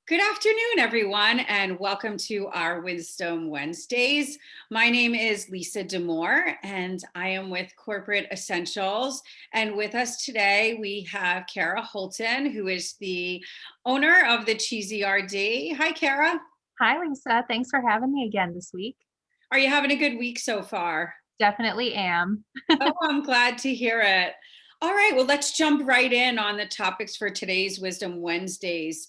Good afternoon, everyone, and welcome to our Wisdom Wednesdays. My name is Lisa Damore, and I am with Corporate Essentials. And with us today, we have Kara Holton, who is the owner of the Cheesy RD. Hi, Kara. Hi, Lisa. Thanks for having me again this week. Are you having a good week so far? Definitely am. Oh, I'm glad to hear it. All right, well, let's jump right in on the topics for today's Wisdom Wednesdays.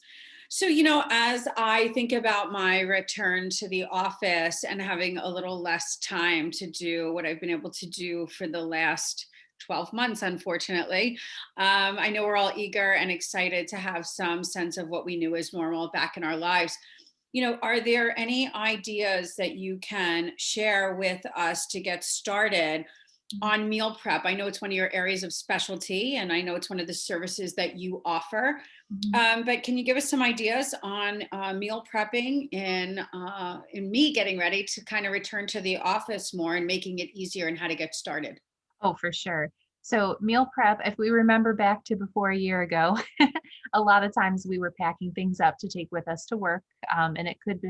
So, as I think about my return to the office and having a little less time to do what I've been able to do for the last 12 months, unfortunately, I know we're all eager and excited to have some sense of what we knew as normal back in our lives. Are there any ideas that you can share with us to get started on meal prep? I know it's one of your areas of specialty, and I know it's one of the services that you offer. Mhm. But can you give us some ideas on meal prepping in me getting ready to kind of return to the office more and making it easier and how to get started? Oh, for sure. So, meal prep, if we remember back to before a year ago, a lot of times we were packing things up to take with us to work, and it could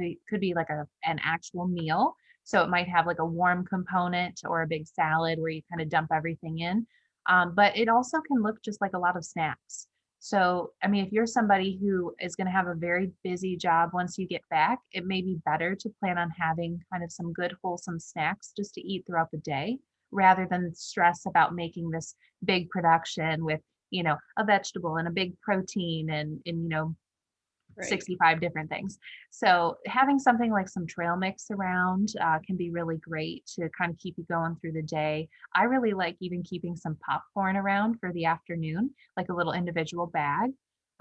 be like an actual meal. So it might have like a warm component or a big salad where you kind of dump everything in. But it also can look just like a lot of snacks. So, I mean, if you're somebody who is going to have a very busy job once you get back, it may be better to plan on having kind of some good, wholesome snacks just to eat throughout the day rather than stress about making this big production with, a vegetable and a big protein and Right. 65 different things. So having something like some trail mix around can be really great to kind of keep you going through the day. I really like even keeping some popcorn around for the afternoon, like a little individual bag.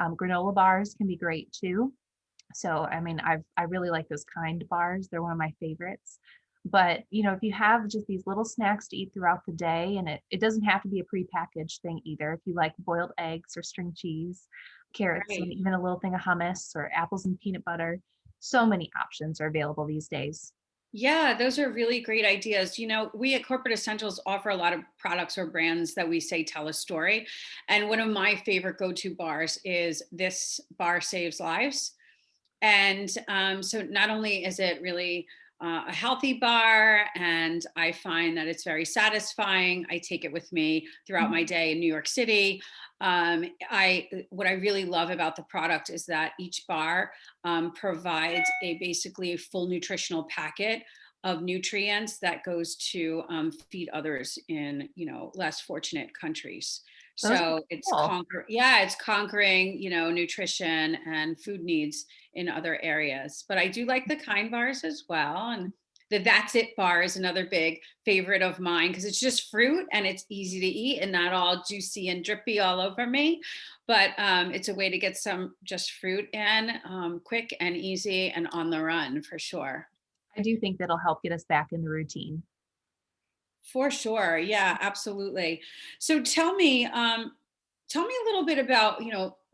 Granola bars can be great too. So, I mean, I really like those kind bars. They're one of my favorites. But, if you have just these little snacks to eat throughout the day, and it doesn't have to be a prepackaged thing either. If you like boiled eggs or string cheese, carrots, and Right. even a little thing of hummus or apples and peanut butter, so many options are available these days. Yeah, those are really great ideas. We at Corporate Essentials offer a lot of products or brands that we say tell a story. And one of my favorite go to bars is This Bar Saves Lives. And so not only is it really a healthy bar, and I find that it's very satisfying. I take it with me throughout my Mhm. day in New York City. I What I really love about the product is that each bar provides a basically a full nutritional packet of nutrients that goes to feed others in less fortunate countries. Those are So cool. it's conquering nutrition and food needs in other areas. But I do like the kind bars as well. And the That's It bar is another big favorite of mine because it's just fruit and it's easy to eat and not all juicy and drippy all over me. But it's a way to get some just fruit in quick and easy and on the run for sure. I do think that'll help get us back in the routine. For sure. Yeah, absolutely. So tell me a little bit about,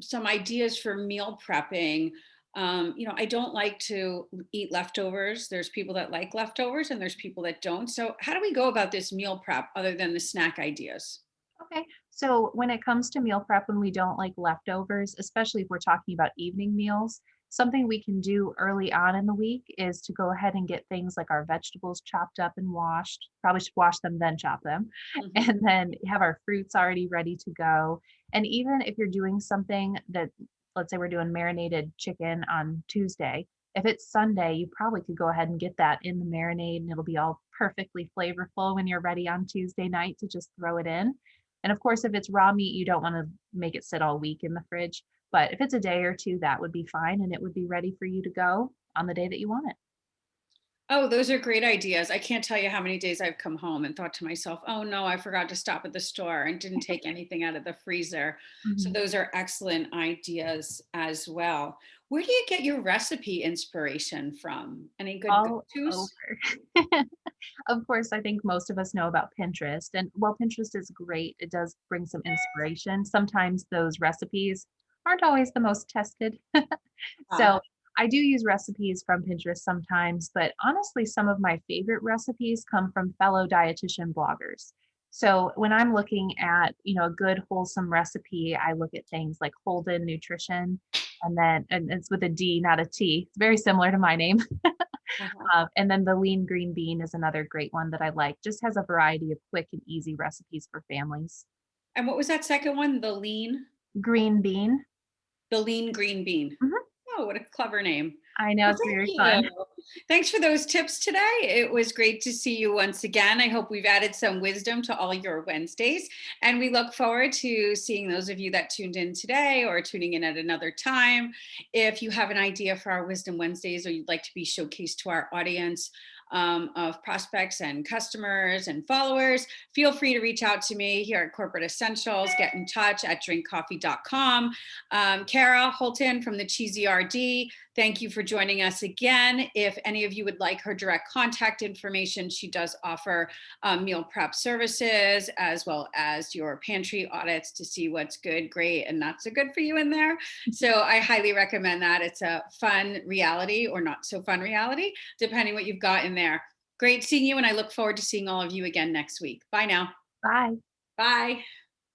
some ideas for meal prepping. I don't like to eat leftovers. There's people that like leftovers and there's people that don't. So how do we go about this meal prep other than the snack ideas? Okay. So when it comes to meal prep, when we don't like leftovers, especially if we're talking about evening meals, something we can do early on in the week is to go ahead and get things like our vegetables chopped up and washed. Probably should wash them, then chop them. Mhm. And then have our fruits already ready to go. And even if you're doing something that, let's say we're doing marinated chicken on Tuesday, if it's Sunday, you probably could go ahead and get that in the marinade and it'll be all perfectly flavorful when you're ready on Tuesday night to just throw it in. And of course, if it's raw meat, you don't wanna make it sit all week in the fridge, but if it's a day or 2, that would be fine, and it would be ready for you to go on the day that you want it. Oh, those are great ideas. I can't tell you how many days I've come home and thought to myself, oh no, I forgot to stop at the store and didn't take anything out of the freezer. So, Mhm. those are excellent ideas as well. Where do you get your recipe inspiration from? Any good go All over. tos? Of course, I think most of us know about Pinterest, and while Pinterest is great, it does bring some inspiration. Sometimes those recipes aren't always the most tested. So, I do use recipes from Pinterest sometimes, but honestly, some of my favorite recipes come from fellow dietitian bloggers. So, when I'm looking at, a good wholesome recipe, I look at things like Holton Nutrition. and it's with a D, not a T. It's very similar to my name. Uh-huh. And then the lean green bean is another great one that I like. Just has a variety of quick and easy recipes for families. And what was that second one? The lean? Green bean. The lean green bean. Mhm. Oh, what a clever name. I know Well, it's thank very you. fun. Thanks for those tips today. It was great to see you once again. I hope we've added some wisdom to all your Wednesdays. And we look forward to seeing those of you that tuned in today or tuning in at another time. If you have an idea for our Wisdom Wednesdays or you'd like to be showcased to our audience, of prospects and customers and followers, feel free to reach out to me here at Corporate Essentials. Get in touch at drinkcoffee.com. Kara Holton from the Cheesy RD, thank you for joining us again. If any of you would like her direct contact information, she does offer meal prep services as well as your pantry audits to see what's good, great, and not so good for you in there. So I highly recommend that. It's a fun reality or not so fun reality, depending what you've got in there. Great seeing you, and I look forward to seeing all of you again next week. Bye now. Bye. Bye.